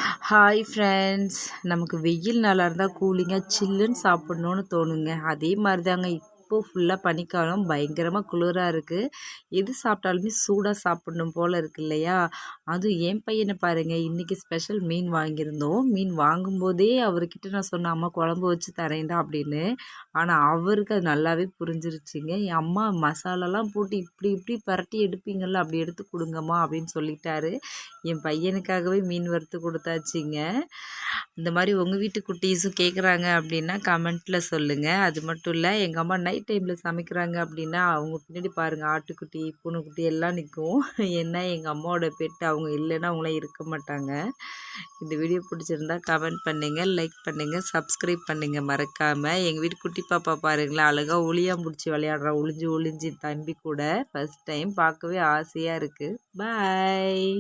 Hi friends, நமக்கு வெயில் நாளாக இருந்தால் கூலிங்காக சில்லுன்னு சாப்பிட்ணுன்னு தோணுங்க. அதே மாதிரி தாங்க இப்போது ஃபுல்லாக பனிக்காலம், பயங்கரமாக குளிராக இருக்குது. எது சாப்பிட்டாலுமே சூடாக சாப்பிட்ணும் போல் இருக்கு இல்லையா? அதுவும் என் பையனை பாருங்கள், இன்றைக்கி ஸ்பெஷல் மீன் வாங்கியிருந்தோம். மீன் வாங்கும்போதே அவர்கிட்ட நான் சொன்னேன், அம்மா குழம்பு வச்சு தரேன்டா அப்படின்னு. ஆனால் அவருக்கு அது நல்லாவே புரிஞ்சிருச்சுங்க. என் அம்மா மசாலாலாம் போட்டு இப்படி இப்படி பரட்டி எடுப்பீங்கள்ல, அப்படி எடுத்து கொடுங்கம்மா அப்படின்னு சொல்லிட்டாரு. என் பையனுக்காகவே மீன் வறுத்து கொடுத்தாச்சுங்க. இந்த மாதிரி உங்கள் வீட்டு குட்டீஸும் கேட்குறாங்க அப்படின்னா கமெண்ட்டில் சொல்லுங்கள். அது மட்டும் இல்லை, எங்கள் அம்மா நைட் டைமில் சமைக்கிறாங்க அப்படின்னா அவங்க பின்னாடி பாருங்கள், ஆட்டுக்குட்டி பூனைக்குட்டி எல்லாம் நிற்கும். ஏன்னா எங்கள் அம்மாவோட பெட்டு அவங்க இல்லைன்னா அவங்களாம் இருக்க மாட்டாங்க. இந்த வீடியோ பிடிச்சிருந்தா கமெண்ட் பண்ணுங்கள், லைக் பண்ணுங்கள், சப்ஸ்கிரைப் பண்ணுங்கள் மறக்காமல். எங்கள் வீட்டு குட்டி பாப்பா பாருங்களேன், அழகாக ஒளியாக பிடிச்சி விளையாடுறா, ஒளிஞ்சு ஒளிஞ்சு தம்பி கூட. ஃபஸ்ட் டைம் பார்க்கவே ஆசையாக இருக்குது. பாய்.